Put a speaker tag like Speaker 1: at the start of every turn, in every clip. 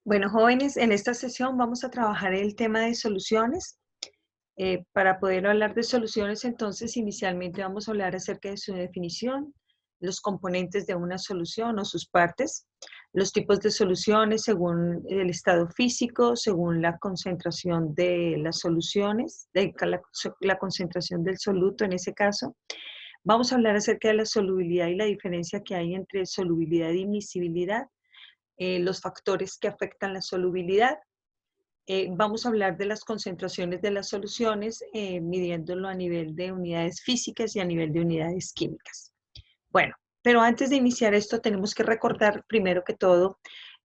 Speaker 1: Bueno, jóvenes, en esta sesión vamos a trabajar el tema de soluciones. Para poder hablar de soluciones, entonces, inicialmente vamos a hablar acerca de su definición, los componentes de una solución o sus partes, los tipos de soluciones según el estado físico, según la concentración de las soluciones, la concentración del soluto en ese caso. Vamos a hablar acerca de la solubilidad y la diferencia que hay entre solubilidad y miscibilidad, los factores que afectan la solubilidad. Vamos a hablar de las concentraciones de las soluciones, midiéndolo a nivel de unidades físicas y a nivel de unidades químicas. Bueno, pero antes de iniciar esto tenemos que recordar primero que todo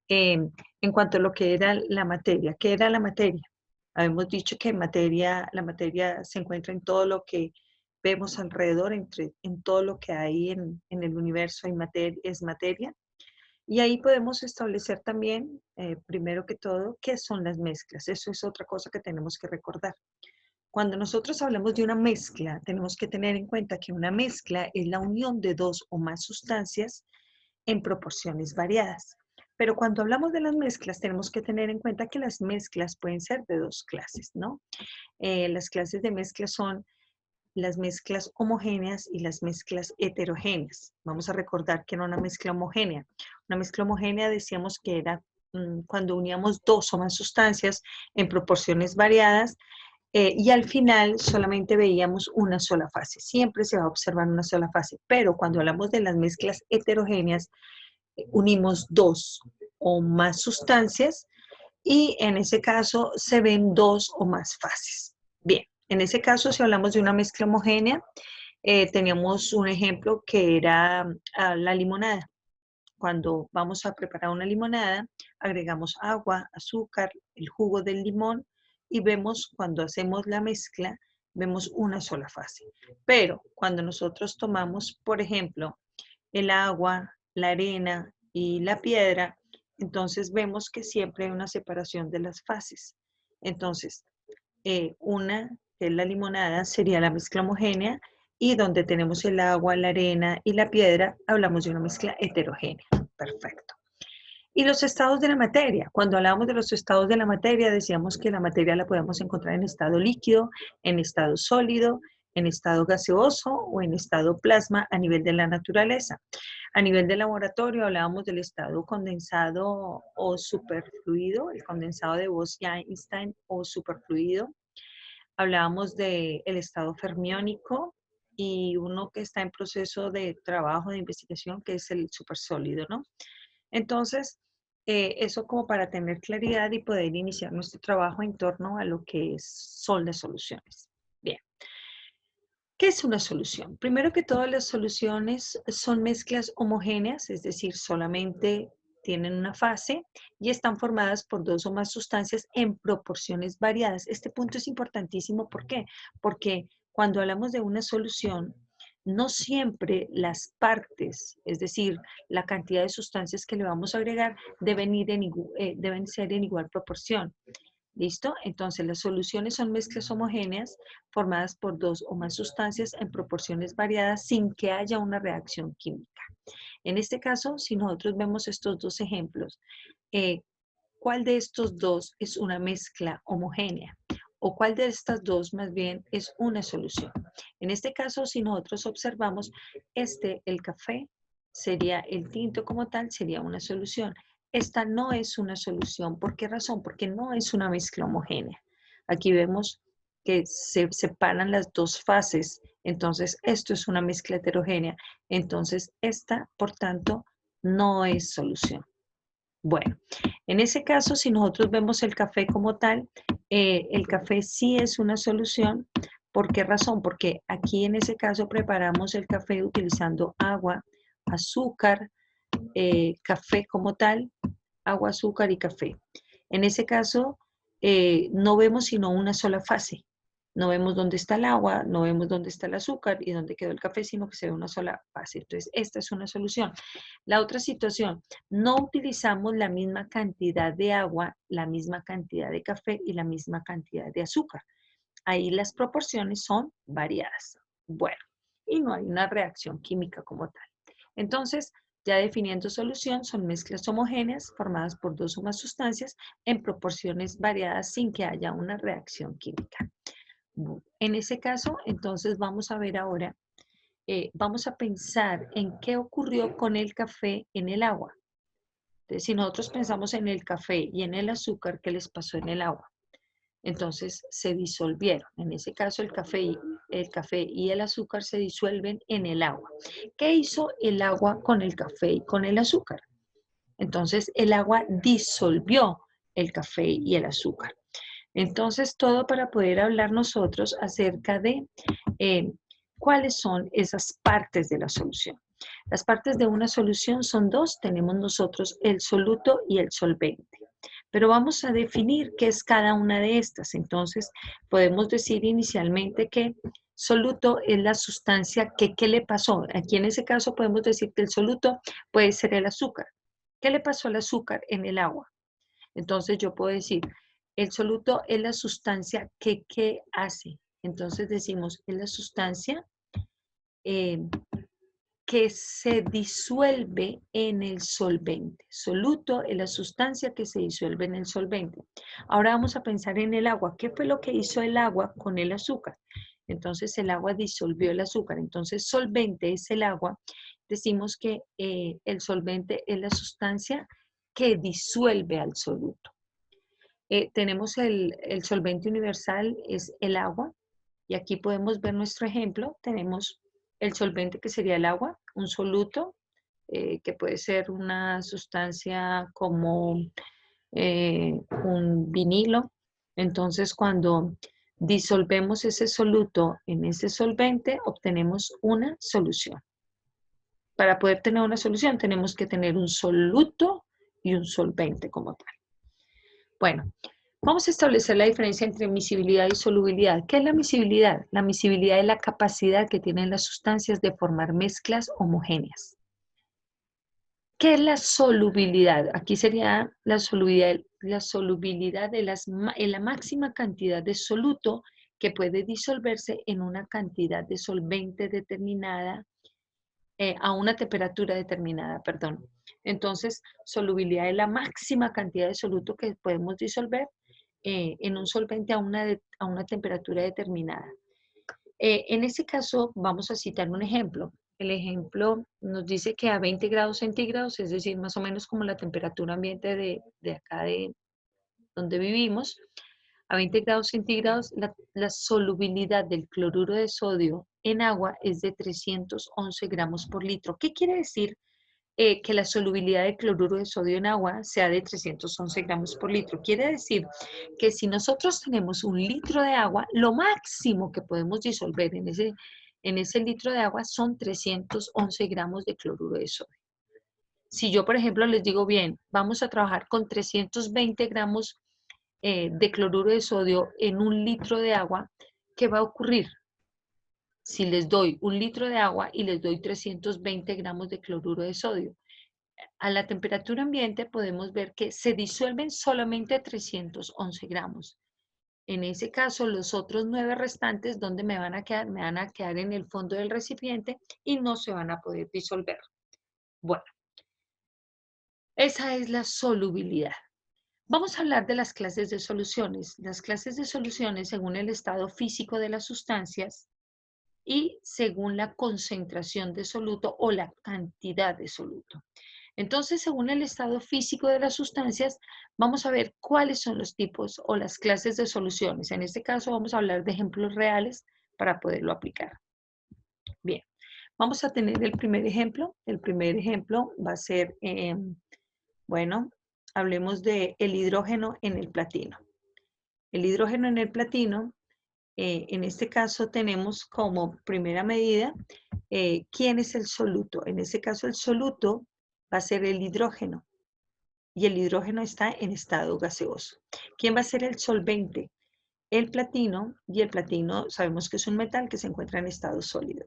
Speaker 1: eh, en cuanto a lo que era la materia. ¿Qué era la materia? Habíamos dicho que la materia se encuentra en todo lo que vemos alrededor, en todo lo que hay en el universo es materia. Y ahí podemos establecer también, primero que todo, qué son las mezclas. Eso es otra cosa que tenemos que recordar. Cuando nosotros hablamos de una mezcla, tenemos que tener en cuenta que una mezcla es la unión de dos o más sustancias en proporciones variadas. Pero cuando hablamos de las mezclas, tenemos que tener en cuenta que las mezclas pueden ser de dos clases, ¿no? Las clases de mezcla son las mezclas homogéneas y las mezclas heterogéneas. Vamos a recordar que era una mezcla homogénea. Una mezcla homogénea decíamos que era cuando uníamos dos o más sustancias en proporciones variadas y al final solamente veíamos una sola fase. Siempre se va a observar una sola fase, pero cuando hablamos de las mezclas heterogéneas, unimos dos o más sustancias y en ese caso se ven dos o más fases. Bien, en ese caso, si hablamos de una mezcla homogénea, teníamos un ejemplo que era la limonada. Cuando vamos a preparar una limonada, agregamos agua, azúcar, el jugo del limón y vemos cuando hacemos la mezcla, vemos una sola fase. Pero cuando nosotros tomamos, por ejemplo, el agua, la arena y la piedra, entonces vemos que siempre hay una separación de las fases. Entonces, una, que es la limonada, sería la mezcla homogénea y donde tenemos el agua, la arena y la piedra, hablamos de una mezcla heterogénea. Perfecto. Y los estados de la materia. Cuando hablamos de los estados de la materia, decíamos que la materia la podemos encontrar en estado líquido, en estado sólido, en estado gaseoso o en estado plasma a nivel de la naturaleza. A nivel de laboratorio hablábamos del estado condensado o superfluido, el condensado de Bose-Einstein o superfluido. Hablábamos del estado fermiónico y uno que está en proceso de trabajo, de investigación, que es el supersólido, ¿no? Entonces, eso como para tener claridad y poder iniciar nuestro trabajo en torno a lo que son las soluciones. Bien, ¿qué es una solución? Primero que todo, las soluciones son mezclas homogéneas, es decir, solamente tienen una fase y están formadas por dos o más sustancias en proporciones variadas. Este punto es importantísimo, ¿por qué? Porque cuando hablamos de una solución, no siempre las partes, es decir, la cantidad de sustancias que le vamos a agregar, deben ser en igual proporción. ¿Listo? Entonces, las soluciones son mezclas homogéneas formadas por dos o más sustancias en proporciones variadas sin que haya una reacción química. En este caso, si nosotros vemos estos dos ejemplos, eh, ¿cuál de estos dos es una mezcla homogénea? ¿O cuál de estas dos más bien es una solución? En este caso, si nosotros observamos, el café sería el tinto como tal, sería una solución. Esta no es una solución. ¿Por qué razón? Porque no es una mezcla homogénea. Aquí vemos que se separan las dos fases. Entonces, esto es una mezcla heterogénea. Entonces, esta, por tanto, no es solución. Bueno, en ese caso, si nosotros vemos el café como tal, el café sí es una solución. ¿Por qué razón? Porque aquí en ese caso preparamos el café utilizando agua, azúcar, café como tal, agua, azúcar y café. En ese caso, no vemos sino una sola fase. No vemos dónde está el agua, no vemos dónde está el azúcar y dónde quedó el café, sino que se ve una sola fase. Entonces, esta es una solución. La otra situación, no utilizamos la misma cantidad de agua, la misma cantidad de café y la misma cantidad de azúcar. Ahí las proporciones son variadas. Bueno, y no hay una reacción química como tal. Entonces, Ya definiendo solución, son mezclas homogéneas formadas por dos o más sustancias en proporciones variadas sin que haya una reacción química. En ese caso, entonces vamos a ver ahora, vamos a pensar en qué ocurrió con el café en el agua. Entonces, si nosotros pensamos en el café y en el azúcar, ¿qué les pasó en el agua? Entonces se disolvieron. En ese caso el café y el azúcar se disuelven en el agua. ¿Qué hizo el agua con el café y con el azúcar? Entonces el agua disolvió el café y el azúcar. Entonces todo para poder hablar nosotros acerca de eh, cuáles son esas partes de la solución. Las partes de una solución son dos. Tenemos nosotros el soluto y el solvente. Pero vamos a definir qué es cada una de estas. Entonces, podemos decir inicialmente que soluto es la sustancia que, ¿qué le pasó? Aquí en ese caso podemos decir que el soluto puede ser el azúcar. ¿Qué le pasó al azúcar en el agua? Entonces, yo puedo decir, el soluto es la sustancia que, ¿qué hace? Entonces decimos, es la sustancia eh, que se disuelve en el solvente. Soluto es la sustancia que se disuelve en el solvente. Ahora vamos a pensar en el agua. ¿Qué fue lo que hizo el agua con el azúcar? Entonces el agua disolvió el azúcar. Entonces solvente es el agua. Decimos que el solvente es la sustancia que disuelve al soluto. Tenemos el solvente universal, es el agua. Y aquí podemos ver nuestro ejemplo. Tenemos el solvente que sería el agua, un soluto, que puede ser una sustancia como un vinilo. Entonces, cuando disolvemos ese soluto en ese solvente, obtenemos una solución. Para poder tener una solución, tenemos que tener un soluto y un solvente como tal. Bueno, vamos a establecer la diferencia entre miscibilidad y solubilidad. ¿Qué es la miscibilidad? La miscibilidad es la capacidad que tienen las sustancias de formar mezclas homogéneas. ¿Qué es la solubilidad? Aquí sería la solubilidad de la máxima cantidad de soluto que puede disolverse en una cantidad de solvente determinada, a una temperatura determinada, perdón. Entonces, solubilidad es la máxima cantidad de soluto que podemos disolver en un solvente a una temperatura determinada. En ese caso, vamos a citar un ejemplo. El ejemplo nos dice que a 20 grados centígrados, es decir, más o menos como la temperatura ambiente de acá de donde vivimos, a 20 grados centígrados, la solubilidad del cloruro de sodio en agua es de 311 gramos por litro. ¿Qué quiere decir que la solubilidad de cloruro de sodio en agua sea de 311 gramos por litro? Quiere decir que si nosotros tenemos un litro de agua, lo máximo que podemos disolver en ese litro de agua son 311 gramos de cloruro de sodio. Si yo, por ejemplo, les digo, bien, vamos a trabajar con 320 gramos de cloruro de sodio en un litro de agua, ¿qué va a ocurrir? Si les doy un litro de agua y les doy 320 gramos de cloruro de sodio, a la temperatura ambiente podemos ver que se disuelven solamente 311 gramos. En ese caso, los otros 9 restantes, ¿dónde me van a quedar? Me van a quedar en el fondo del recipiente y no se van a poder disolver. Bueno, esa es la solubilidad. Vamos a hablar de las clases de soluciones. Las clases de soluciones según el estado físico de las sustancias y según la concentración de soluto o la cantidad de soluto. Entonces, según el estado físico de las sustancias, vamos a ver cuáles son los tipos o las clases de soluciones. En este caso vamos a hablar de ejemplos reales para poderlo aplicar. Bien, vamos a tener el primer ejemplo. El primer ejemplo va a ser, bueno, hablemos de el hidrógeno en el platino. El hidrógeno en el platino, en este caso tenemos como primera medida, ¿quién es el soluto? En este caso el soluto va a ser el hidrógeno y el hidrógeno está en estado gaseoso. ¿Quién va a ser el solvente? El platino, y el platino sabemos que es un metal que se encuentra en estado sólido.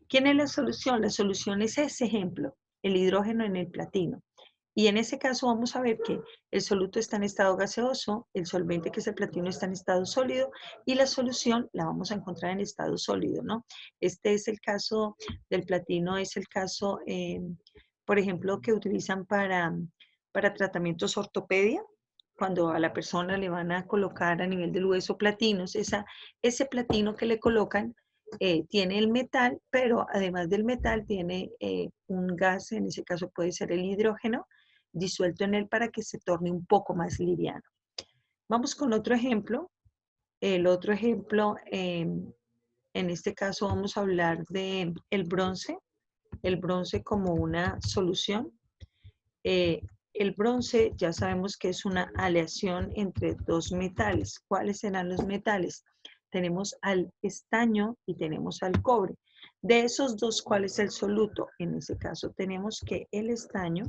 Speaker 1: ¿Quién es la solución? La solución es ese ejemplo, el hidrógeno en el platino. Y en ese caso vamos a ver que el soluto está en estado gaseoso, el solvente que es el platino está en estado sólido y la solución la vamos a encontrar en estado sólido, ¿no? Este es el caso del platino, es el caso por ejemplo, que utilizan para tratamientos ortopedia, cuando a la persona le van a colocar a nivel del hueso platinos, ese platino que le colocan tiene el metal, pero además del metal tiene un gas, en ese caso puede ser el hidrógeno, disuelto en él para que se torne un poco más liviano. Vamos con otro ejemplo. El otro ejemplo, en este caso vamos a hablar de el bronce como una solución. El bronce ya sabemos que es una aleación entre dos metales. ¿Cuáles serán los metales? Tenemos al estaño y tenemos al cobre. De esos dos, ¿cuál es el soluto? En ese caso tenemos que el estaño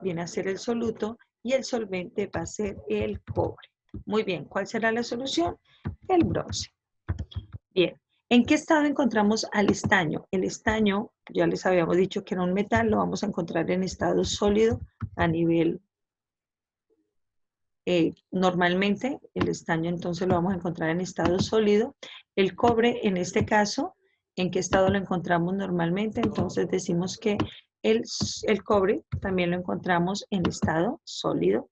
Speaker 1: viene a ser el soluto y el solvente va a ser el cobre. Muy bien, ¿cuál será la solución? El bronce. Bien, ¿en qué estado encontramos al estaño? El estaño, ya les habíamos dicho que era un metal, lo vamos a encontrar en estado sólido a nivel, normalmente el estaño entonces lo vamos a encontrar en estado sólido. El cobre, en este caso, ¿en qué estado lo encontramos normalmente? Entonces decimos que el cobre también lo encontramos en estado sólido.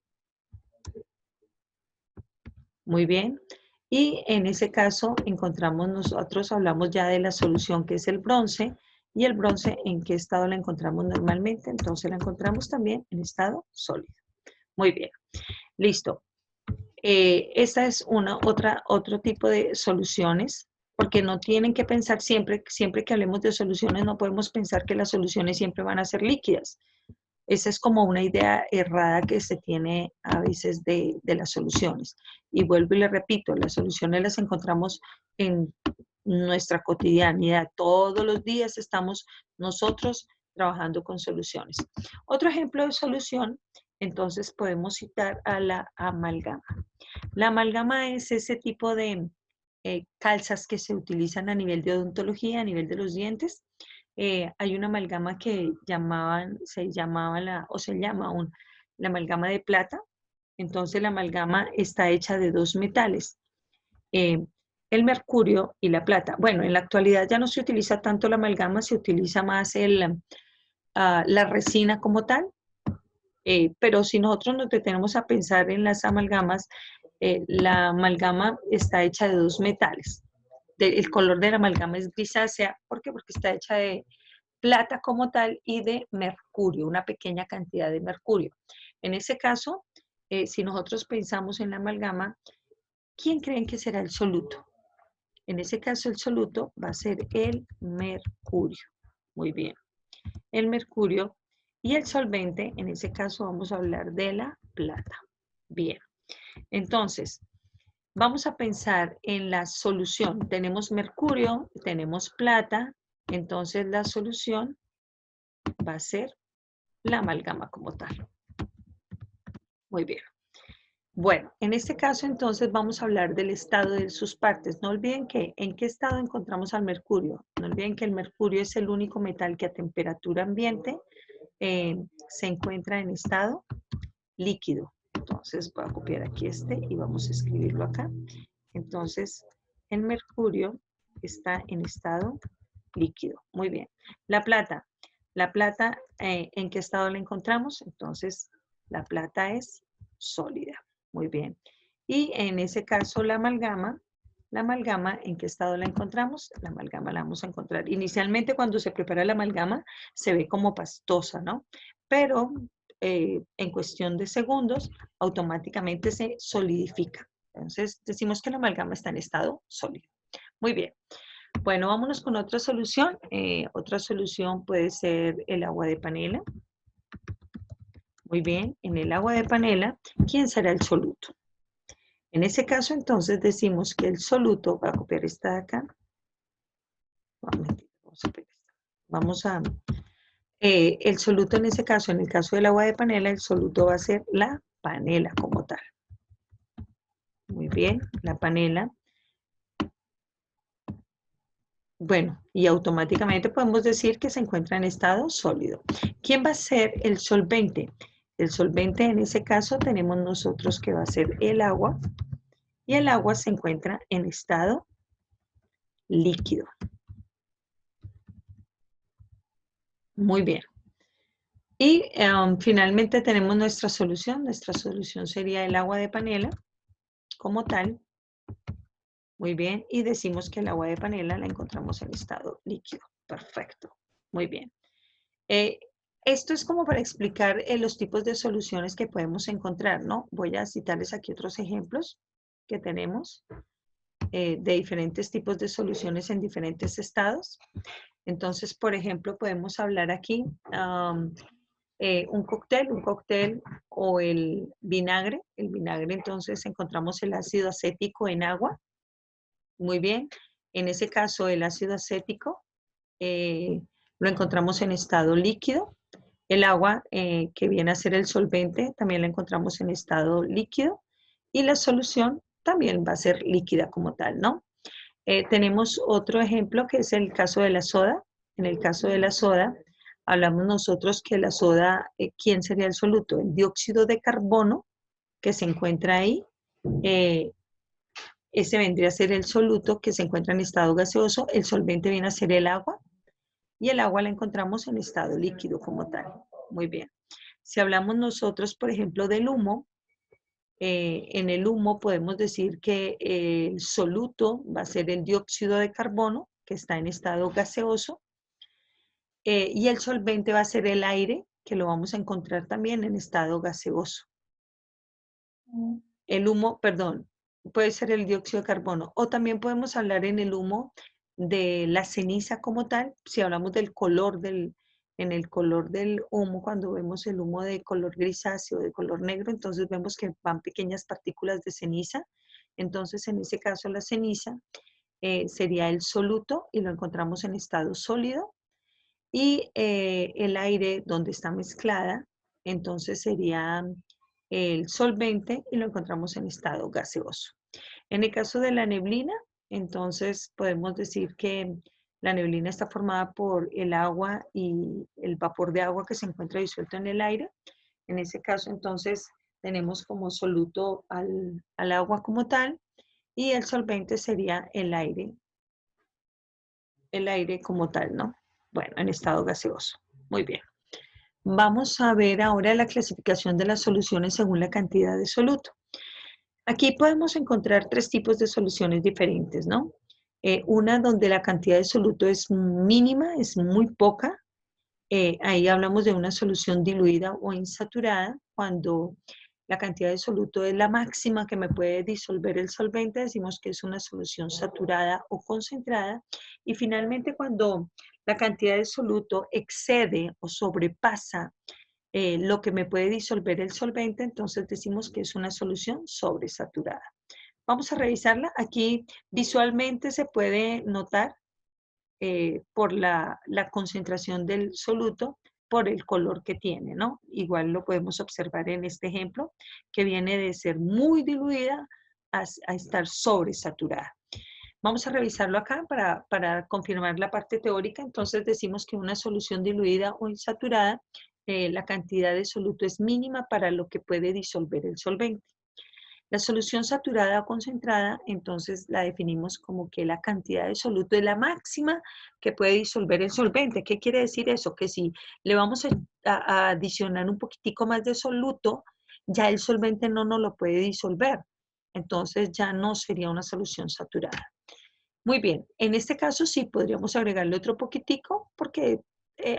Speaker 1: Muy bien. Y en ese caso nosotros hablamos ya de la solución que es el bronce. ¿Y el bronce en qué estado la encontramos normalmente? Entonces la encontramos también en estado sólido. Muy bien. Listo. Esta es otro tipo de soluciones, porque no tienen que pensar siempre que hablemos de soluciones, no podemos pensar que las soluciones siempre van a ser líquidas. Esa es como una idea errada que se tiene a veces de las soluciones. Y vuelvo y le repito, las soluciones las encontramos en nuestra cotidianidad. Todos los días estamos nosotros trabajando con soluciones. Otro ejemplo de solución, entonces podemos citar a la amalgama. La amalgama es ese tipo de calzas que se utilizan a nivel de odontología, a nivel de los dientes. Hay una amalgama que se llama la amalgama de plata. Entonces la amalgama está hecha de dos metales, el mercurio y la plata. Bueno, en la actualidad ya no se utiliza tanto la amalgama, se utiliza más la resina como tal. Pero si nosotros nos detenemos a pensar en las amalgamas, la amalgama está hecha de dos metales. El color de la amalgama es grisácea. ¿Por qué? Porque está hecha de plata como tal y de mercurio, una pequeña cantidad de mercurio. En ese caso, si nosotros pensamos en la amalgama, ¿quién creen que será el soluto? En ese caso, el soluto va a ser el mercurio. Muy bien. El mercurio y el solvente, en ese caso vamos a hablar de la plata. Bien. Entonces, vamos a pensar en la solución. Tenemos mercurio, tenemos plata, entonces la solución va a ser la amalgama como tal. Muy bien. Bueno, en este caso entonces vamos a hablar del estado de sus partes. No olviden que en qué estado encontramos al mercurio. No olviden que el mercurio es el único metal que a temperatura ambiente se encuentra en estado líquido. Entonces voy a copiar aquí y vamos a escribirlo acá. Entonces el mercurio está en estado líquido. Muy bien. La plata, ¿en qué estado la encontramos? Entonces la plata es sólida. Muy bien. Y en ese caso la amalgama, ¿en qué estado la encontramos? La amalgama la vamos a encontrar. Inicialmente cuando se prepara la amalgama se ve como pastosa, ¿no? Pero en cuestión de segundos automáticamente se solidifica. Entonces decimos que la amalgama está en estado sólido. Muy bien. Bueno, vámonos con otra solución. Otra solución puede ser el agua de panela. Muy bien, en el agua de panela, ¿quién será el soluto? En ese caso, entonces, decimos que el soluto, voy a copiar esta de acá. El soluto en ese caso, en el caso del agua de panela, el soluto va a ser la panela como tal. Muy bien, la panela. Bueno, y automáticamente podemos decir que se encuentra en estado sólido. ¿Quién va a ser el solvente? El solvente en ese caso tenemos nosotros que va a ser el agua, y el agua se encuentra en estado líquido. Muy bien. Y finalmente tenemos nuestra solución. Nuestra solución sería el agua de panela como tal. Muy bien. Y decimos que el agua de panela la encontramos en estado líquido. Perfecto. Muy bien. Eh, Esto es como para explicar los tipos de soluciones que podemos encontrar, ¿no? Voy a citarles aquí otros ejemplos que tenemos de diferentes tipos de soluciones en diferentes estados. Entonces, por ejemplo, podemos hablar aquí un cóctel o el vinagre. El vinagre, entonces, encontramos el ácido acético en agua. Muy bien. En ese caso, el ácido acético lo encontramos en estado líquido. El agua, que viene a ser el solvente, también la encontramos en estado líquido. Y la solución también va a ser líquida como tal, ¿no? Tenemos otro ejemplo que es el caso de la soda. En el caso de la soda, hablamos nosotros que la soda, ¿quién sería el soluto? El dióxido de carbono que se encuentra ahí. eh, Ese vendría a ser el soluto que se encuentra en estado gaseoso. El solvente viene a ser el agua. Y el agua la encontramos en estado líquido como tal. Muy bien. Si hablamos nosotros, por ejemplo, del humo, en el humo podemos decir que el soluto va a ser el dióxido de carbono, que está en estado gaseoso, y el solvente va a ser el aire, que lo vamos a encontrar también en estado gaseoso. El humo, perdón, puede ser el dióxido de carbono, o también podemos hablar en el humo de la ceniza como tal, si hablamos del color en el color del humo, cuando vemos el humo de color grisáceo, de color negro, entonces vemos que van pequeñas partículas de ceniza. Entonces, en ese caso, la ceniza sería el soluto y lo encontramos en estado sólido. Y el aire donde está mezclada, entonces sería el solvente y lo encontramos en estado gaseoso. En el caso de la neblina, entonces podemos decir que la neblina está formada por el agua y el vapor de agua que se encuentra disuelto en el aire. En ese caso, entonces, tenemos como soluto al agua como tal y el solvente sería el aire como tal, ¿no? Bueno, en estado gaseoso. Muy bien. Vamos a ver ahora la clasificación de las soluciones según la cantidad de soluto. Aquí podemos encontrar tres tipos de soluciones diferentes, ¿no? Una donde la cantidad de soluto es mínima, es muy poca. Ahí hablamos de una solución diluida o insaturada. Cuando la cantidad de soluto es la máxima que me puede disolver el solvente, decimos que es una solución saturada o concentrada. Y finalmente, cuando la cantidad de soluto excede o sobrepasa lo que me puede disolver el solvente, entonces decimos que es una solución sobresaturada. Vamos a revisarla. Aquí visualmente se puede notar por la concentración del soluto, por el color que tiene, ¿no? Igual lo podemos observar en este ejemplo, que viene de ser muy diluida a estar sobresaturada. Vamos a revisarlo acá para confirmar la parte teórica. Entonces decimos que una solución diluida o insaturada, la cantidad de soluto es mínima para lo que puede disolver el solvente. La solución saturada o concentrada, entonces la definimos como que la cantidad de soluto es la máxima que puede disolver el solvente. ¿Qué quiere decir eso? Que si le vamos a adicionar un poquitico más de soluto, ya el solvente no nos lo puede disolver. Entonces ya no sería una solución saturada. Muy bien, en este caso sí podríamos agregarle otro poquitico porque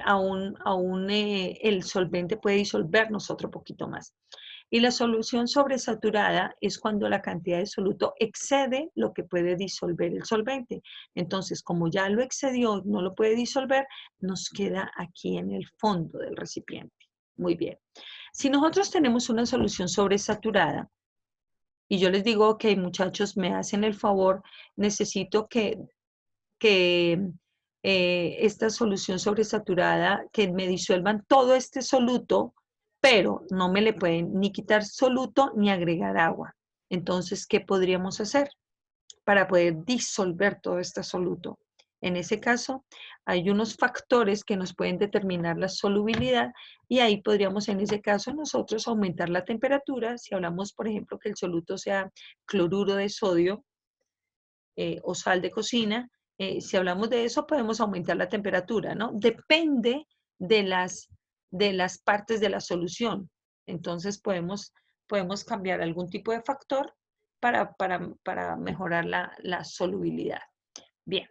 Speaker 1: aún el solvente puede disolvernos otro poquito más. Y la solución sobresaturada es cuando la cantidad de soluto excede lo que puede disolver el solvente. Entonces, como ya lo excedió, no lo puede disolver, nos queda aquí en el fondo del recipiente. Muy bien. Si nosotros tenemos una solución sobresaturada, y yo les digo, ok, muchachos, me hacen el favor, necesito que esta solución sobresaturada, que me disuelvan todo este soluto, pero no me le pueden ni quitar soluto ni agregar agua. Entonces, ¿qué podríamos hacer para poder disolver todo este soluto? En ese caso, hay unos factores que nos pueden determinar la solubilidad y ahí podríamos, en ese caso, nosotros aumentar la temperatura. Si hablamos, por ejemplo, que el soluto sea cloruro de sodio, o sal de cocina, si hablamos de eso, podemos aumentar la temperatura, ¿no? Depende de las partes de la solución. Entonces podemos cambiar algún tipo de factor para mejorar la solubilidad. Bien.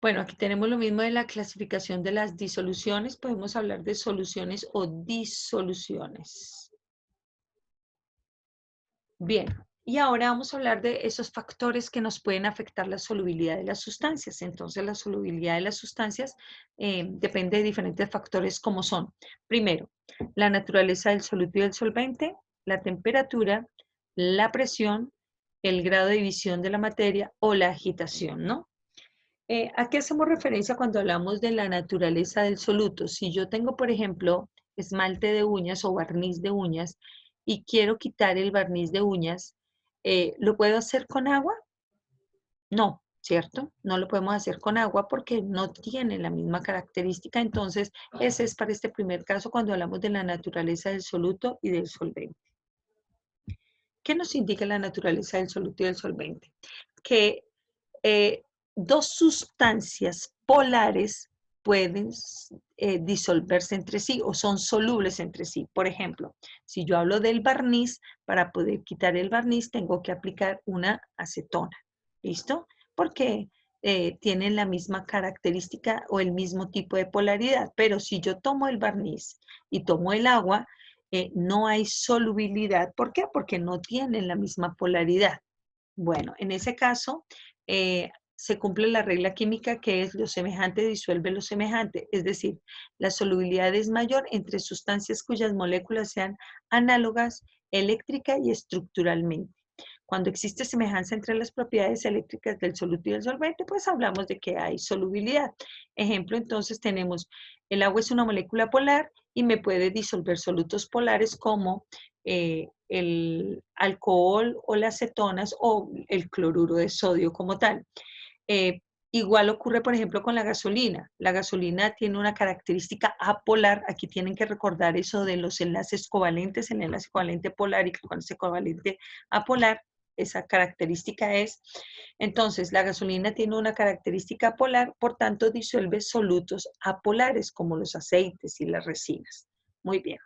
Speaker 1: Bueno, aquí tenemos lo mismo de la clasificación de las disoluciones. Podemos hablar de soluciones o disoluciones. Bien, y ahora vamos a hablar de esos factores que nos pueden afectar la solubilidad de las sustancias. Entonces, la solubilidad de las sustancias depende de diferentes factores como son, primero, la naturaleza del soluto y del solvente, la temperatura, la presión, el grado de división de la materia o la agitación, ¿no? ¿A qué hacemos referencia cuando hablamos de la naturaleza del soluto? Si yo tengo, por ejemplo, esmalte de uñas o barniz de uñas y quiero quitar el barniz de uñas, ¿lo puedo hacer con agua? No, ¿cierto? No lo podemos hacer con agua porque no tiene la misma característica. Entonces, ese es para este primer caso cuando hablamos de la naturaleza del soluto y del solvente. ¿Qué nos indica la naturaleza del soluto y del solvente? Que dos sustancias polares pueden disolverse entre sí o son solubles entre sí. Por ejemplo, si yo hablo del barniz, para poder quitar el barniz tengo que aplicar una acetona. ¿Listo? Porque tienen la misma característica o el mismo tipo de polaridad. Pero si yo tomo el barniz y tomo el agua, no hay solubilidad. ¿Por qué? Porque no tienen la misma polaridad. Bueno, en ese caso, se cumple la regla química que es lo semejante disuelve lo semejante, es decir, la solubilidad es mayor entre sustancias cuyas moléculas sean análogas eléctrica y estructuralmente. Cuando existe semejanza entre las propiedades eléctricas del soluto y del solvente, pues hablamos de que hay solubilidad. Ejemplo, entonces tenemos, el agua es una molécula polar y me puede disolver solutos polares como el alcohol o las cetonas o el cloruro de sodio como tal. Eh, Igual ocurre, por ejemplo, con la gasolina. La gasolina tiene una característica apolar. Aquí tienen que recordar eso de los enlaces covalentes, el enlace covalente polar y el enlace covalente apolar. Esa característica es. Entonces, la gasolina tiene una característica polar, por tanto, disuelve solutos apolares como los aceites y las resinas. Muy bien.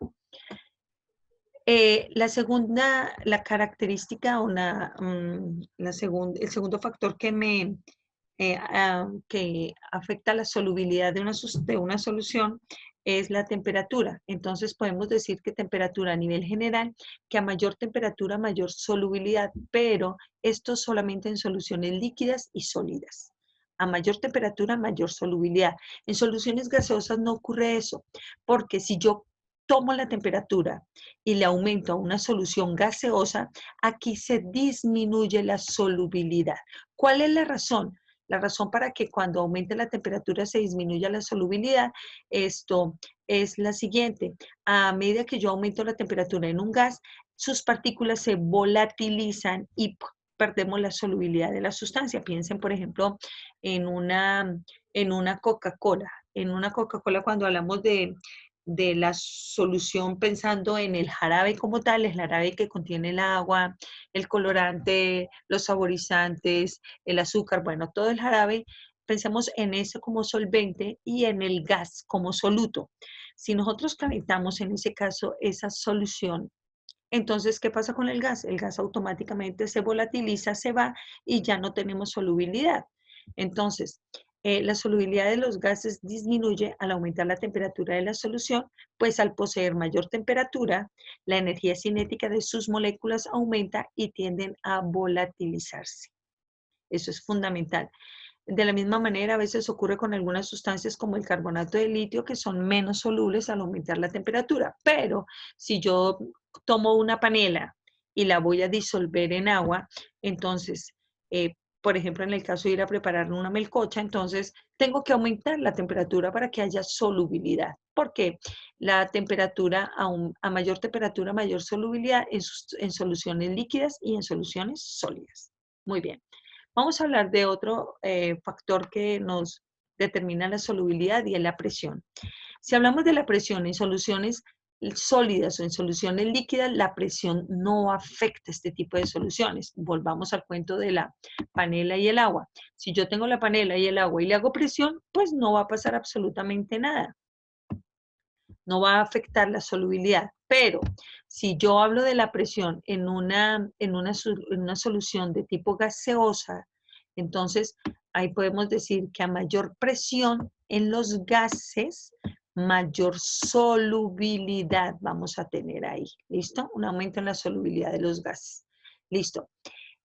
Speaker 1: La segunda, la característica o el segundo factor que afecta la solubilidad de una solución es la temperatura. Entonces podemos decir que temperatura a nivel general, que a mayor temperatura, mayor solubilidad, pero esto solamente en soluciones líquidas y sólidas. A mayor temperatura, mayor solubilidad. En soluciones gaseosas no ocurre eso, porque si yo tomo la temperatura y le aumento a una solución gaseosa, aquí se disminuye la solubilidad. ¿Cuál es la razón? La razón para que cuando aumente la temperatura se disminuya la solubilidad, esto es la siguiente. A medida que yo aumento la temperatura en un gas, sus partículas se volatilizan y perdemos la solubilidad de la sustancia. Piensen, por ejemplo, en una Coca-Cola. En una Coca-Cola, cuando hablamos de la solución pensando en el jarabe como tal, el jarabe que contiene el agua, el colorante, los saborizantes, el azúcar, bueno, todo el jarabe, pensemos en eso como solvente y en el gas como soluto. Si nosotros calentamos en ese caso esa solución, entonces, ¿qué pasa con el gas? El gas automáticamente se volatiliza, se va y ya no tenemos solubilidad. Entonces, la solubilidad de los gases disminuye al aumentar la temperatura de la solución, pues al poseer mayor temperatura, la energía cinética de sus moléculas aumenta y tienden a volatilizarse. Eso es fundamental. De la misma manera, a veces ocurre con algunas sustancias como el carbonato de litio que son menos solubles al aumentar la temperatura. Pero si yo tomo una panela y la voy a disolver en agua, entonces, por ejemplo, en el caso de ir a preparar una melcocha, entonces tengo que aumentar la temperatura para que haya solubilidad. Porque la temperatura, a mayor temperatura, mayor solubilidad en soluciones líquidas y en soluciones sólidas. Muy bien. Vamos a hablar de otro factor que nos determina la solubilidad y es la presión. Si hablamos de la presión en soluciones sólidas o en soluciones líquidas, la presión no afecta este tipo de soluciones. Volvamos al cuento de la panela y el agua. Si yo tengo la panela y el agua y le hago presión, pues no va a pasar absolutamente nada. No va a afectar la solubilidad. Pero si yo hablo de la presión en una solución de tipo gaseosa, entonces ahí podemos decir que a mayor presión en los gases, mayor solubilidad vamos a tener ahí. ¿Listo? Un aumento en la solubilidad de los gases. Listo.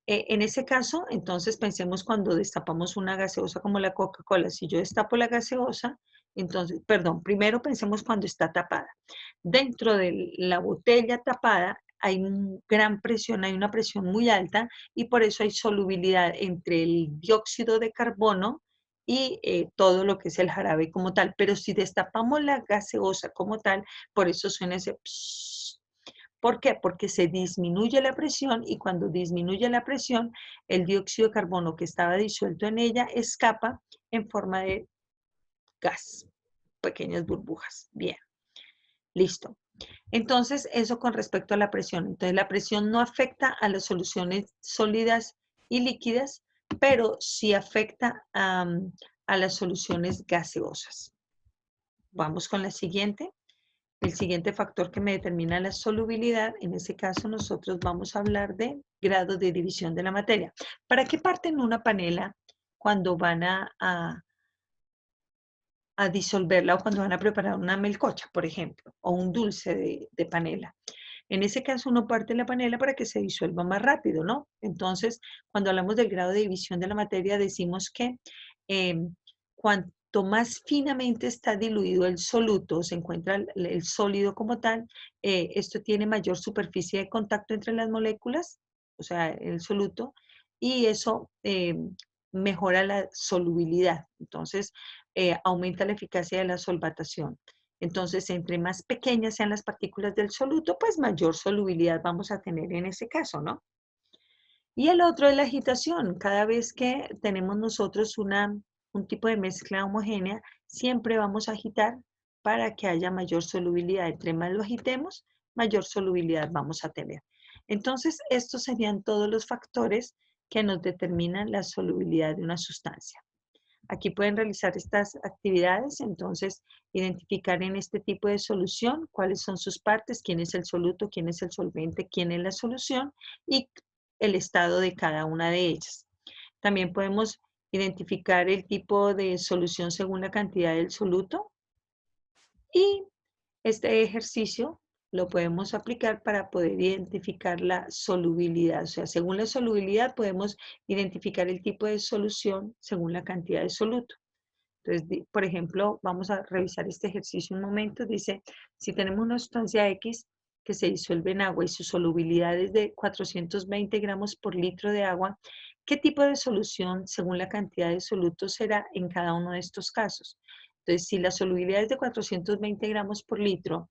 Speaker 1: En ese caso, entonces pensemos cuando destapamos una gaseosa como la Coca-Cola. Si yo destapo la gaseosa, entonces, perdón, primero pensemos cuando está tapada. Dentro de la botella tapada hay gran presión, hay una presión muy alta y por eso hay solubilidad entre el dióxido de carbono y todo lo que es el jarabe como tal. Pero si destapamos la gaseosa como tal, por eso suena ese pss. ¿Por qué? Porque se disminuye la presión y cuando disminuye la presión, el dióxido de carbono que estaba disuelto en ella escapa en forma de gas, pequeñas burbujas. Bien, listo. Entonces, eso con respecto a la presión. Entonces, la presión no afecta a las soluciones sólidas y líquidas, pero sí afecta a las soluciones gaseosas. Vamos con la siguiente. El siguiente factor que me determina la solubilidad, en ese caso nosotros vamos a hablar de grado de división de la materia. ¿Para qué parten una panela cuando van a disolverla o cuando van a preparar una melcocha, por ejemplo, o un dulce de panela? En ese caso uno parte la panela para que se disuelva más rápido, ¿no? Entonces, cuando hablamos del grado de división de la materia, decimos que cuanto más finamente está diluido el soluto, se encuentra el sólido como tal, esto tiene mayor superficie de contacto entre las moléculas, o sea, el soluto, y eso mejora la solubilidad. Entonces, aumenta la eficacia de la solvatación. Entonces, entre más pequeñas sean las partículas del soluto, pues mayor solubilidad vamos a tener en ese caso, ¿no? Y el otro es la agitación. Cada vez que tenemos nosotros un tipo de mezcla homogénea, siempre vamos a agitar para que haya mayor solubilidad. Entre más lo agitemos, mayor solubilidad vamos a tener. Entonces, estos serían todos los factores que nos determinan la solubilidad de una sustancia. Aquí pueden realizar estas actividades, entonces identificar en este tipo de solución cuáles son sus partes, quién es el soluto, quién es el solvente, quién es la solución y el estado de cada una de ellas. También podemos identificar el tipo de solución según la cantidad del soluto y este ejercicio lo podemos aplicar para poder identificar la solubilidad. O sea, según la solubilidad podemos identificar el tipo de solución según la cantidad de soluto. Entonces, por ejemplo, vamos a revisar este ejercicio un momento. Dice, si tenemos una sustancia X que se disuelve en agua y su solubilidad es de 420 gramos por litro de agua, ¿qué tipo de solución según la cantidad de soluto será en cada uno de estos casos? Entonces, si la solubilidad es de 420 gramos por litro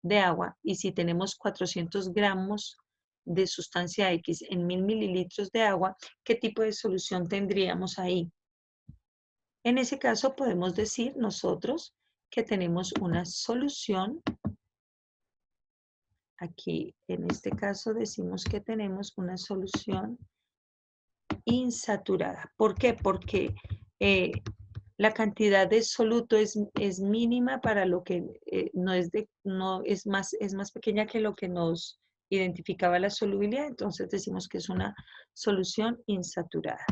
Speaker 1: de agua y si tenemos 400 gramos de sustancia X en 1000 mililitros de agua, ¿qué tipo de solución tendríamos ahí? En ese caso podemos decir nosotros que tenemos una solución. Aquí en este caso decimos que tenemos una solución insaturada. ¿Por qué? Porque la cantidad de soluto es mínima para lo que no es más pequeña que lo que nos identificaba la solubilidad. Entonces decimos que es una solución insaturada.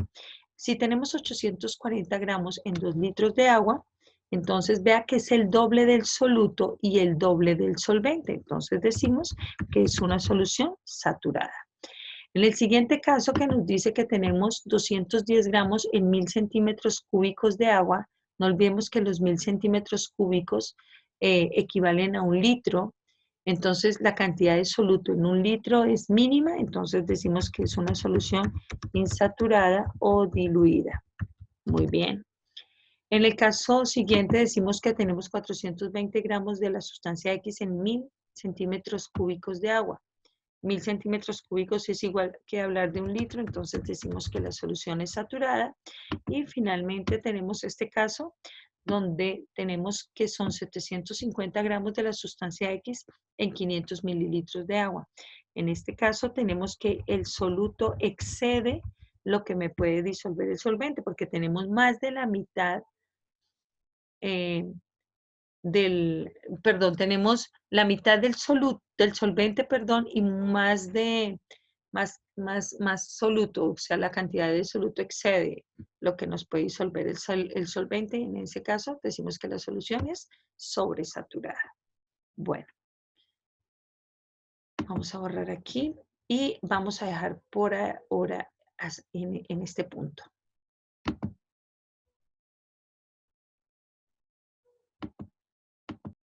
Speaker 1: Si tenemos 840 gramos en 2 litros de agua, entonces vea que es el doble del soluto y el doble del solvente. Entonces decimos que es una solución saturada. En el siguiente caso que nos dice que tenemos 210 gramos en 1000 centímetros cúbicos de agua, no olvidemos que los 1000 centímetros cúbicos equivalen a 1 litro. Entonces la cantidad de soluto en 1 litro es mínima, entonces decimos que es una solución insaturada o diluida. Muy bien. En el caso siguiente decimos que tenemos 420 gramos de la sustancia X en 1000 centímetros cúbicos de agua. 1000 centímetros cúbicos es igual que hablar de 1 litro, entonces decimos que la solución es saturada. Y finalmente tenemos este caso donde tenemos que son 750 gramos de la sustancia X en 500 mililitros de agua. En este caso tenemos que el soluto excede lo que me puede disolver el solvente, porque tenemos más de la mitad eh, tenemos la mitad del solvente, perdón, y más soluto, o sea, la cantidad de soluto excede lo que nos puede disolver el solvente, y en ese caso decimos que la solución es sobresaturada. Bueno, vamos a borrar aquí y vamos a dejar por ahora en este punto.